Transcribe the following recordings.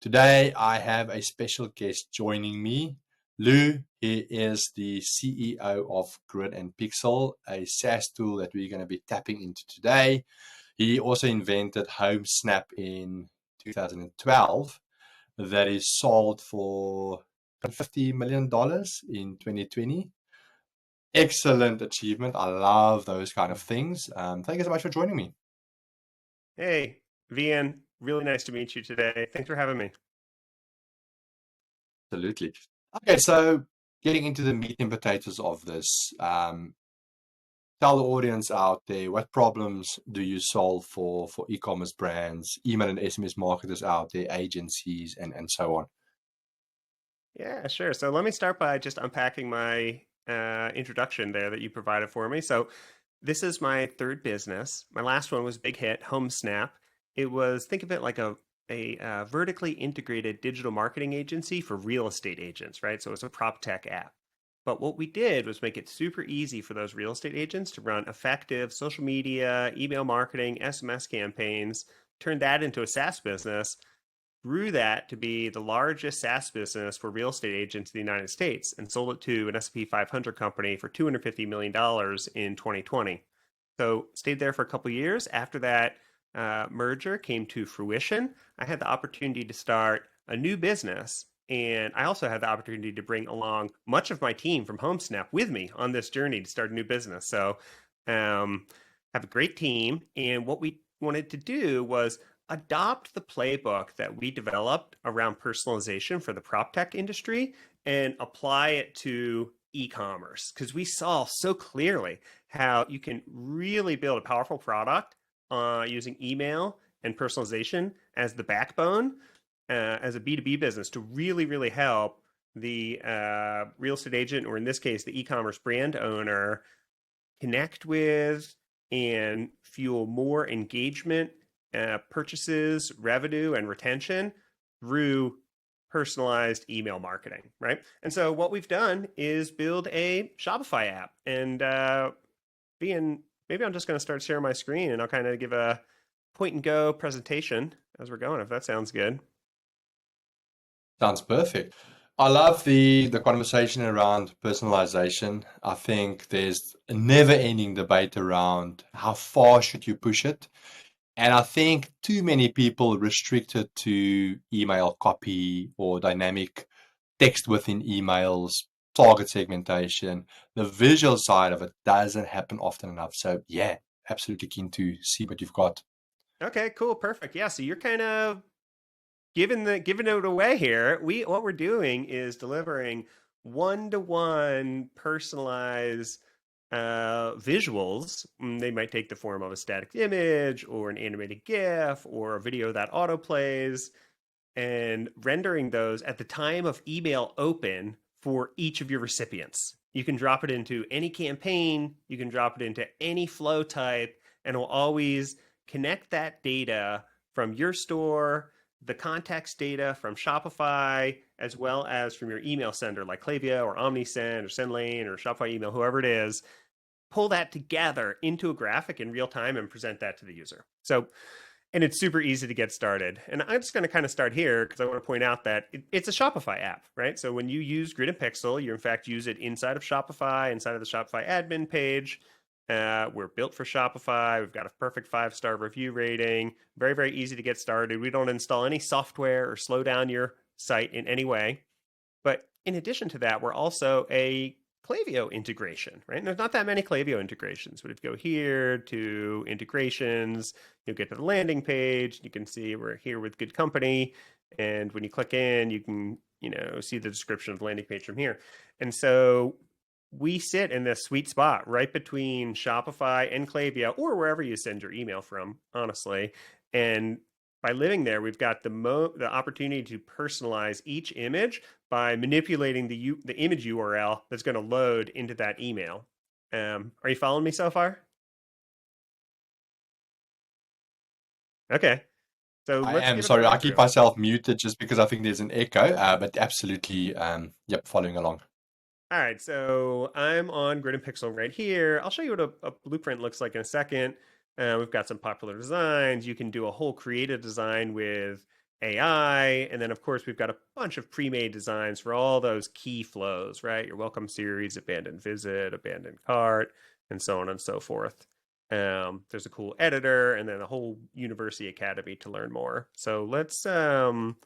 Today, I have a special guest joining me. Lou, he is the CEO of Grid and Pixel, a SaaS tool that we're going to be tapping into today. He also invented HomeSnap in 2012 that is sold for $50 million in 2020. Excellent achievement. I love those kind of things. Thank you so much for joining me. Hey, Vian, really nice to meet you today. Thanks for having me. Absolutely. Okay, so getting into the meat and potatoes of this, tell the audience out there, what problems do you solve for e-commerce brands, email and SMS marketers out there, agencies, and so on? Yeah, sure. So let me start by just unpacking my introduction there that you provided for me. So this is my third business. My last one was big hit, HomeSnap. It was, think of it like a vertically integrated digital marketing agency for real estate agents, right? So it's a prop tech app. But what we did was make it super easy for those real estate agents to run effective social media, email marketing, SMS campaigns, turn that into a SaaS business, grew that to be the largest SaaS business for real estate agents in the United States, and sold it to an S&P 500 company for $250 million in 2020. So stayed there for a couple of years. After that merger came to fruition, I had the opportunity to start a new business. And I also had the opportunity to bring along much of my team from HomeSnap with me on this journey to start a new business. So have a great team. And what we wanted to do was adopt the playbook that we developed around personalization for the prop tech industry and apply it to e-commerce, because we saw so clearly how you can really build a powerful product using email and personalization as the backbone as a B2B business to really, really help the real estate agent, or in this case, the e-commerce brand owner, connect with and fuel more engagement, purchases, revenue, and retention through personalized email marketing, right? And so what we've done is build a Shopify app. And maybe I'm just going to start sharing my screen and I'll kind of give a point and go presentation as we're going, if that sounds good. Sounds perfect. I love the conversation around personalization. I think there's a never-ending debate around how far should you push it. And I think too many people restrict it to email copy or dynamic text within emails, target segmentation. The visual side of it doesn't happen often enough. So yeah, absolutely keen to see what you've got. Okay, cool, perfect. Yeah, so you're kind of giving it away here. What we're doing is delivering one-to-one personalized visuals. They might take the form of a static image or an animated GIF or a video that autoplays, and rendering those at the time of email open for each of your recipients. You can drop it into any campaign, you can drop it into any flow type, and it will always connect that data from your store, the context data from Shopify, as well as from your email sender like Klaviyo or OmniSend or SendLane or Shopify Email, whoever it is. Pull that together into a graphic in real time and present that to the user. And it's super easy to get started. And I'm just going to kind of start here because I want to point out that it's a Shopify app, right? So when you use Grid and Pixel, you in fact use it inside of Shopify, inside of the Shopify admin page. We're built for Shopify. We've got a perfect 5-star review rating. Very, very easy to get started. We don't install any software or slow down your site in any way. But in addition to that, we're also a Klaviyo integration, right? And there's not that many Klaviyo integrations, but if you go here to integrations, you'll get to the landing page. You can see we're here with Good Company. And when you click in, you can, see the description of the landing page from here. And so we sit in this sweet spot right between Shopify and Klaviyo, or wherever you send your email from, honestly. And by living there, we've got the opportunity to personalize each image by manipulating the image URL that's going to load into that email. Are you following me so far? Okay. So I let's am give it a sorry, run I keep through. myself muted just because I think there's an echo, but absolutely, yep, following along. All right, so I'm on Grid and Pixel right here. I'll show you what a blueprint looks like in a second. We've got some popular designs. You can do a whole creative design with AI. And then, of course, we've got a bunch of pre-made designs for all those key flows, right? Your welcome series, abandoned visit, abandoned cart, and so on and so forth. There's a cool editor and then a whole University Academy to learn more. So let's jump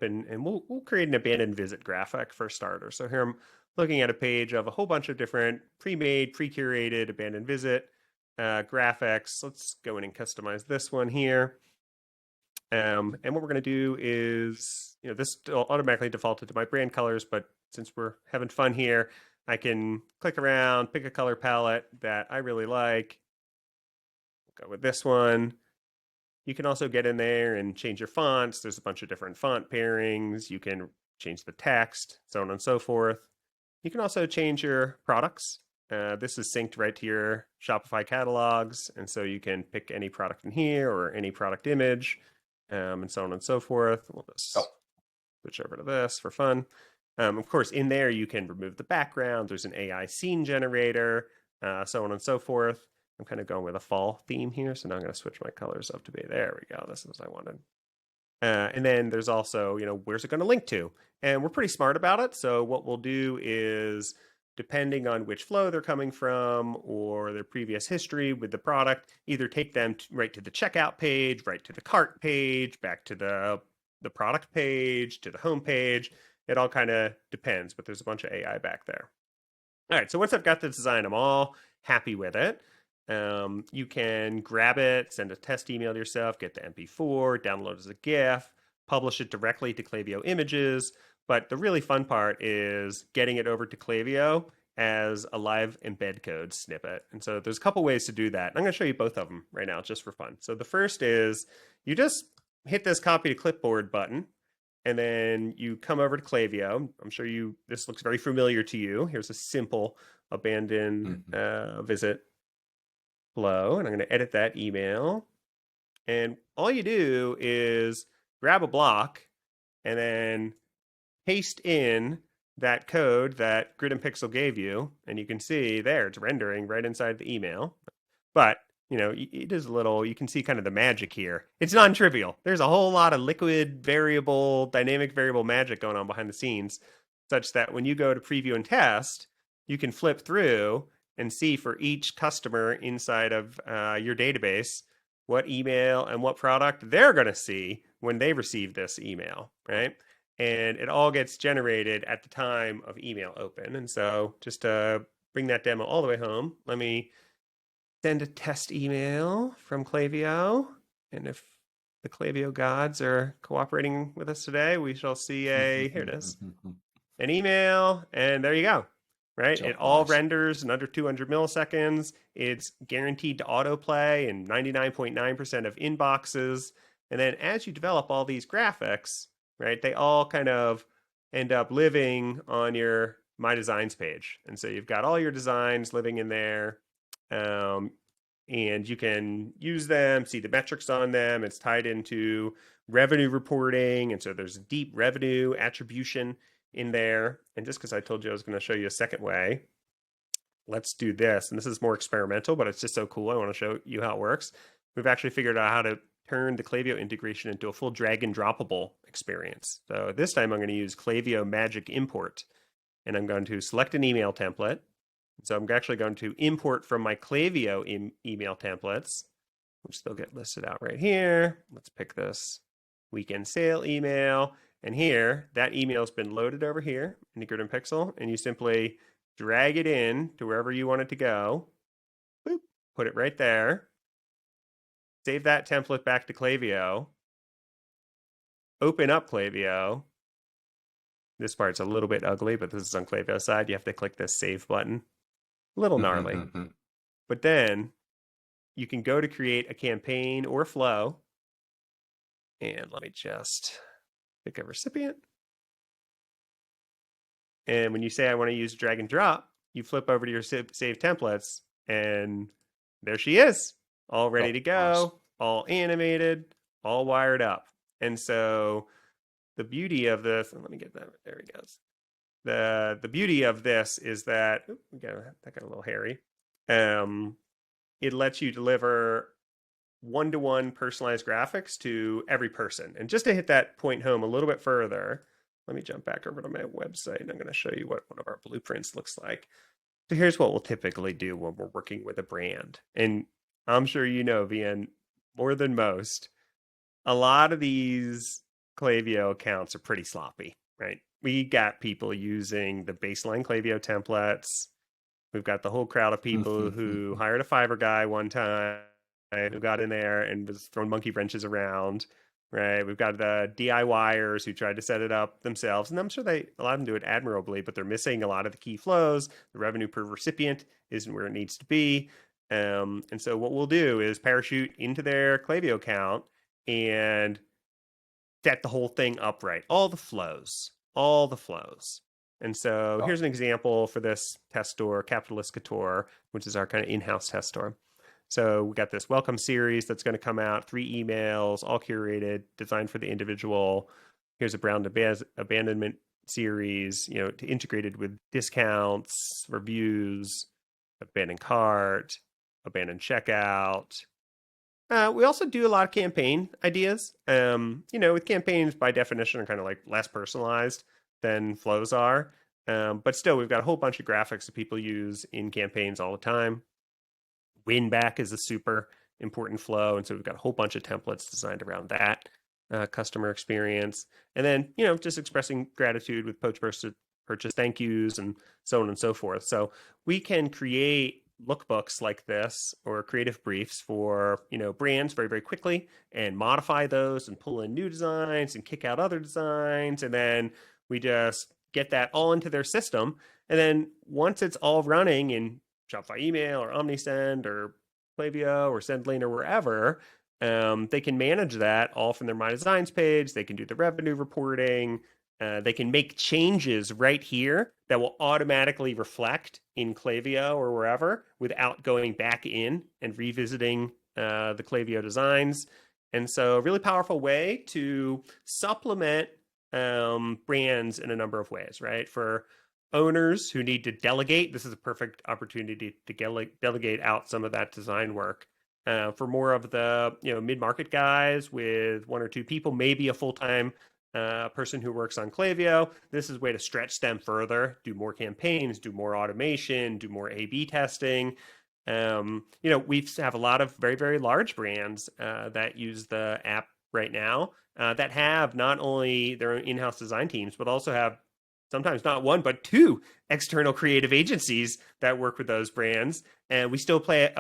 in and we'll create an abandoned visit graphic for starter. So here I'm looking at a page of a whole bunch of different pre-made, pre-curated abandoned visit graphics. Let's go in and customize this one here. And what we're going to do is, this automatically defaulted to my brand colors, but since we're having fun here, I can click around, pick a color palette that I really like. We'll go with this one. You can also get in there and change your fonts. There's a bunch of different font pairings. You can change the text, so on and so forth. You can also change your products. This is synced right to your Shopify catalogs, and so you can pick any product in here or any product image, and so on and so forth. We'll just switch over to this for fun. Of course, in there you can remove the background. There's an AI scene generator, so on and so forth. I'm kind of going with a fall theme here, so now I'm going to switch my colors up to be, there we go, this is what I wanted. And then there's also, where's it going to link to? And we're pretty smart about it, so what we'll do is, depending on which flow they're coming from or their previous history with the product, either take them right to the checkout page, right to the cart page, back to the product page, to the home page. It all kind of depends, but there's a bunch of AI back there. All right, so once I've got the design, I'm all happy with it. You can grab it, send a test email to yourself, get the MP4, download as a GIF, publish it directly to Klaviyo images. But the really fun part is getting it over to Klaviyo as a live embed code snippet. And so there's a couple ways to do that. I'm going to show you both of them right now just for fun. So the first is you just hit this copy to clipboard button, and then you come over to Klaviyo. I'm sure this looks very familiar to you. Here's a simple abandoned visit flow, and I'm going to edit that email. And all you do is grab a block and then paste in that code that Grid and Pixel gave you, and you can see there it's rendering right inside the email. But it is a little, you can see kind of the magic here. It's non-trivial. There's a whole lot of liquid variable, dynamic variable magic going on behind the scenes, such that when you go to preview and test, you can flip through and see for each customer inside of your database what email and what product they're going to see when they receive this email, right? And it all gets generated at the time of email open. And so just to bring that demo all the way home, let me send a test email from Klaviyo. And if the Klaviyo gods are cooperating with us today, we shall see here it is, an email, and there you go. Right? It all renders in under 200 milliseconds. It's guaranteed to autoplay in 99.9% of inboxes. And then as you develop all these graphics, right, they all kind of end up living on your My Designs page. And so you've got all your designs living in there. And you can use them, see the metrics on them. It's tied into revenue reporting. And so there's deep revenue attribution in there. And just because I told you I was going to show you a second way, let's do this. And this is more experimental, but it's just so cool. I want to show you how it works. We've actually figured out how to turn the Klaviyo integration into a full drag and droppable experience. So this time I'm going to use Klaviyo Magic Import, and I'm going to select an email template. So I'm actually going to import from my Klaviyo email templates, which they'll get listed out right here. Let's pick this weekend sale email. And here, that email's been loaded over here in the Grid and Pixel, and you simply drag it in to wherever you want it to go. Boop, put it right there. Save that template back to Klaviyo. Open up Klaviyo. This part's a little bit ugly, but this is on Klaviyo's side. You have to click this save button. A little gnarly. But then you can go to create a campaign or flow. And let me just pick a recipient. And when you say I want to use drag and drop, you flip over to your save templates, and there she is, all ready to go, all animated, all wired up. And so the beauty of this, let me get that, there he goes. The beauty of this is that, that got a little hairy. It lets you deliver one-to-one personalized graphics to every person. And just to hit that point home a little bit further, let me jump back over to my website and I'm going to show you what one of our blueprints looks like. So here's what we'll typically do when we're working with a brand. And I'm sure you know, VN, more than most, a lot of these Klaviyo accounts are pretty sloppy, right? We got people using the baseline Klaviyo templates. We've got the whole crowd of people who hired a Fiverr guy one time, who got in there and was throwing monkey wrenches around, right? We've got the DIYers who tried to set it up themselves, and I'm sure a lot of them do it admirably, but they're missing a lot of the key flows. The revenue per recipient isn't where it needs to be. And so what we'll do is parachute into their Klaviyo account and set the whole thing up right. All the flows. And so here's an example for this test store, Capitalist Couture, which is our kind of in-house test store. So we got this welcome series that's going to come out, 3 emails, all curated, designed for the individual. Here's a brand abandonment series, integrated with discounts, reviews, abandoned cart, abandoned checkout. We also do a lot of campaign ideas. With campaigns by definition are kind of like less personalized than flows are. But still, we've got a whole bunch of graphics that people use in campaigns all the time. Win back is a super important flow. And so we've got a whole bunch of templates designed around that customer experience. And then, just expressing gratitude with post-purchase thank yous and so on and so forth. So we can create lookbooks like this or creative briefs for brands very, very quickly and modify those and pull in new designs and kick out other designs, and then we just get that all into their system. And then once it's all running in Shopify email or OmniSend or Klaviyo or SendLane or wherever, they can manage that all from their My Designs page. They can do the revenue reporting. They can make changes right here that will automatically reflect in Klaviyo or wherever without going back in and revisiting the Klaviyo designs. And so a really powerful way to supplement brands in a number of ways, right? For owners who need to delegate, this is a perfect opportunity to delegate out some of that design work. For more of the mid-market guys with 1 or 2 people, maybe a full-time person who works on Klaviyo, this is a way to stretch them further, do more campaigns, do more automation, do more A/B testing. We have a lot of very, very large brands that use the app right now that have not only their own in-house design teams, but also have sometimes not 1, but 2 external creative agencies that work with those brands. And we still play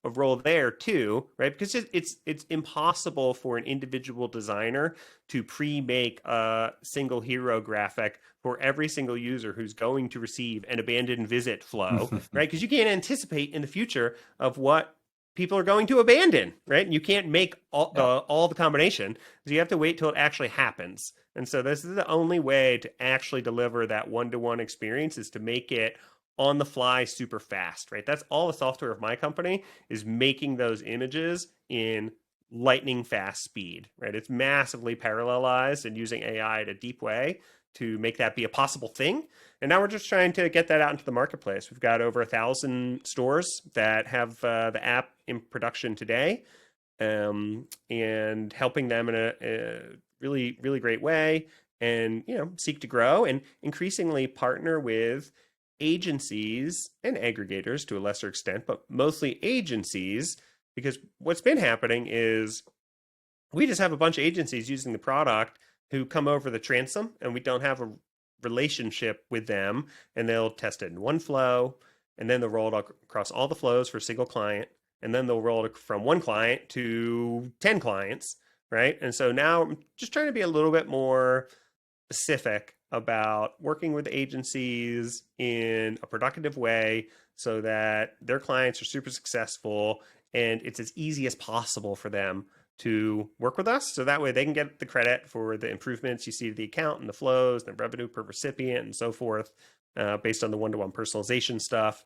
a role there too, right? Because it's impossible for an individual designer to pre-make a single hero graphic for every single user who's going to receive an abandoned visit flow, right? Because you can't anticipate in the future of what people are going to abandon, right? And you can't make all the combination. So you have to wait till it actually happens. And so this is the only way to actually deliver that one-to-one experience, is to make it on the fly super fast, right? That's all the software of my company is making those images in lightning fast speed, right? It's massively parallelized and using AI in a deep way to make that be a possible thing. And now we're just trying to get that out into the marketplace. We've got over 1,000 stores that have the app in production today, and helping them in a really, really great way, and seek to grow and increasingly partner with agencies and aggregators to a lesser extent, but mostly agencies, because what's been happening is we just have a bunch of agencies using the product who come over the transom, and we don't have a relationship with them, and they'll test it in one flow, and then they'll roll it across all the flows for a single client, and then they'll roll it from 1 client to 10 clients, right? And so now I'm just trying to be a little bit more specific about working with agencies in a productive way so that their clients are super successful and it's as easy as possible for them to work with us. So that way they can get the credit for the improvements you see to the account and the flows, the revenue per recipient and so forth, based on the one-to-one personalization stuff.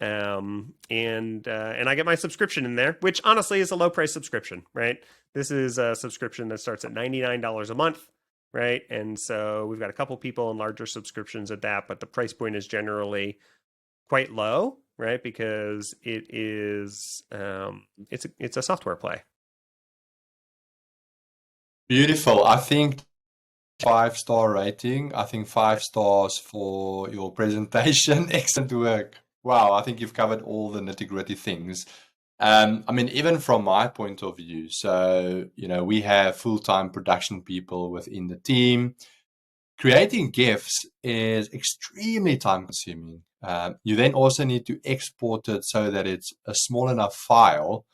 And I get my subscription in there, which honestly is a low price subscription, right? This is a subscription that starts at $99 a month. Right. And so we've got a couple people on larger subscriptions at that, but the price point is generally quite low. right? Because it is it's a software play. Beautiful. I think 5-star rating. I think 5 stars for your presentation. Excellent work. Wow, I think you've covered all the nitty-gritty things. I mean, even from my point of view, so, we have full-time production people within the team. Creating GIFs is extremely time consuming. You then also need to export it so that it's a small enough file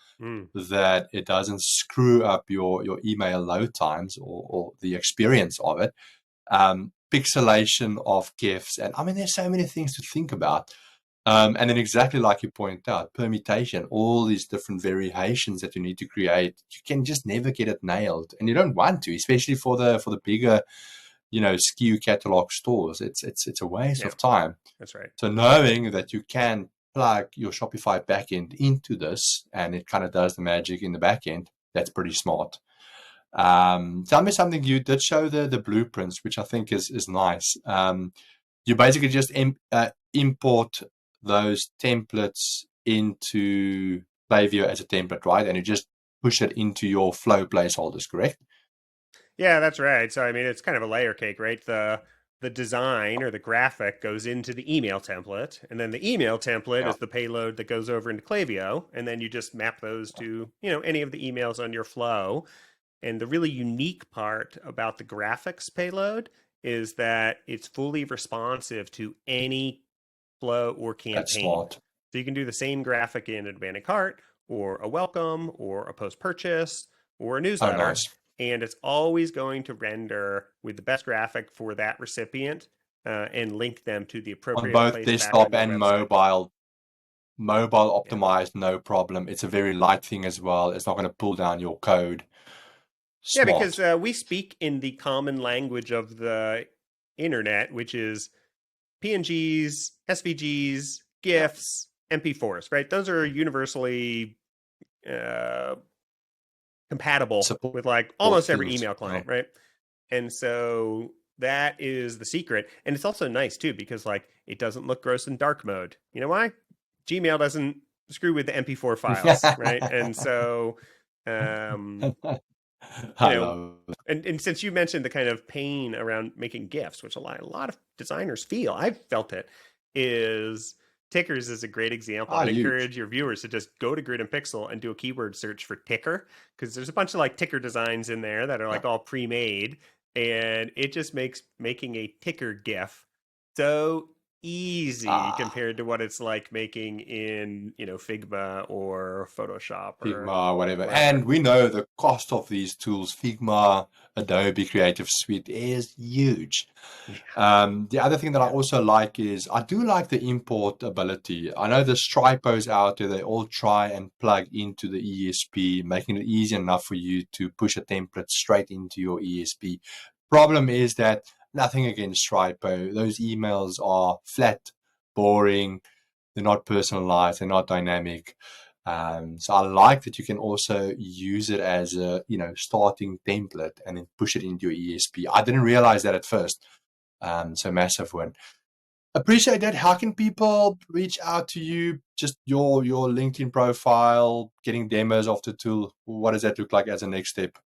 that it doesn't screw up your email load times or the experience of it. Pixelation of GIFs. And I mean, there's so many things to think about. And then exactly like you point out, permutation, all these different variations that you need to create, you can just never get it nailed. And you don't want to, especially for the bigger, SKU catalog stores. It's a waste Yeah, of time. that's right. So knowing that you can plug your Shopify backend into this and it kind of does the magic in the backend, that's pretty smart. Tell me something. You did show the blueprints, which I think is nice. You basically just import those templates into Klaviyo as a template, right? And you just push it into your flow placeholders, correct? Yeah, that's right. So I mean, it's kind of a layer cake, right? The design or the graphic goes into the email template, and then the email template Yeah, is the payload that goes over into Klaviyo, and then you just map those to, any of the emails on your flow. And the really unique part about the graphics payload is that it's fully responsive to any flow or that's campaign. smart. So you can do the same graphic in an abandoned cart or a welcome or a post purchase or a Oh, newsletter. nice. And it's always going to render with the best graphic for that recipient and link them to the On appropriate both place back on desktop your and website. mobile Yeah. optimized, no problem. It's a very light thing as well. It's not going to pull down your code. Yeah, because Smart. we speak in the common language of the internet, which is PNGs, SVGs, Yeah. GIFs, MP4s, right? Those are universally uh, compatible Support with like almost every fields. email Yeah. client, right? And so that is the secret. And it's also nice too, because like it doesn't look gross in dark mode. You know why? Gmail doesn't screw with the MP4 files, right? And so, um, you I know, love it. and since you mentioned the kind of pain around making GIFs, which a lot of designers feel, I've felt it, is tickers is a great example. Ah, I'd huge. encourage your viewers to just go to Grid and Pixel and do a keyword search for ticker, because there's a bunch of like ticker designs in there that are Yeah. like all pre-made, and it just makes making a ticker GIF so easy Ah, compared to what it's like making in, Figma or Photoshop or Figma, whatever. wherever. And we know the cost of these tools, Figma, Adobe Creative Suite, is huge. Yeah. The other thing that I Yeah. also like is I do like the import ability. I know the Stripos out there, they all try and plug into the ESP, making it easy enough for you to push a template straight into your ESP. Problem is that nothing against Stripo. Those emails are flat, boring, they're not personalized, they're not dynamic. So I like that you can also use it as a starting template and then push it into your ESP. I didn't realize that at first. So massive win. Appreciate that. How can people reach out to you? Just your LinkedIn profile, getting demos of the tool. What does that look like as a next step?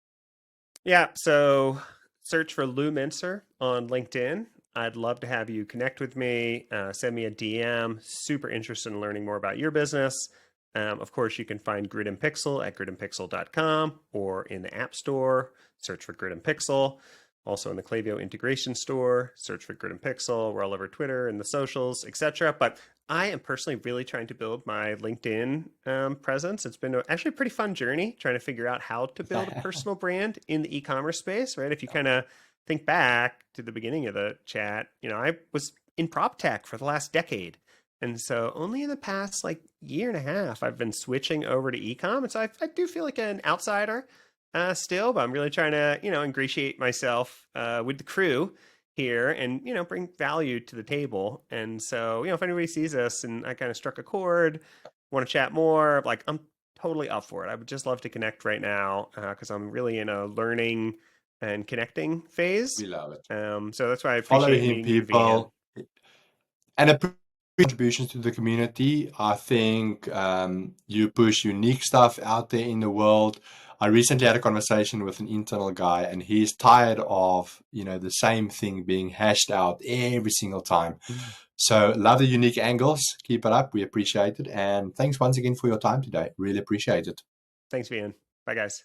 Yeah, so search for Lou Mintzer on LinkedIn. I'd love to have you connect with me, send me a DM. Super interested in learning more about your business. Of course, you can find Grid and Pixel at gridandpixel.com or in the App Store. Search for Grid and Pixel. Also in the Klaviyo integration store, search for Grid and Pixel. We're all over Twitter and the socials, etc. But I am personally really trying to build my LinkedIn presence. It's been actually a pretty fun journey trying to figure out how to build a personal brand in the e-commerce space, right? If you kind of think back to the beginning of the chat, I was in prop tech for the last decade. And so only in the past like year and a half, I've been switching over to e-com. And so I do feel like an outsider still, but I'm really trying to, ingratiate myself with the crew here and, bring value to the table. And so, if anybody sees us and I kind of struck a chord, want to chat more, like I'm totally up for it. I would just love to connect right now because I'm really in a learning and connecting phase. We love it. So that's why I Follow appreciate him, meeting you, Vian. people. And contributions to the community. I think you push unique stuff out there in the world. I recently had a conversation with an internal guy, and he's tired of the same thing being hashed out every single time. So love the unique angles. Keep it up. We appreciate it. And thanks once again for your time today. Really appreciate it. Thanks, Ian. Bye, guys.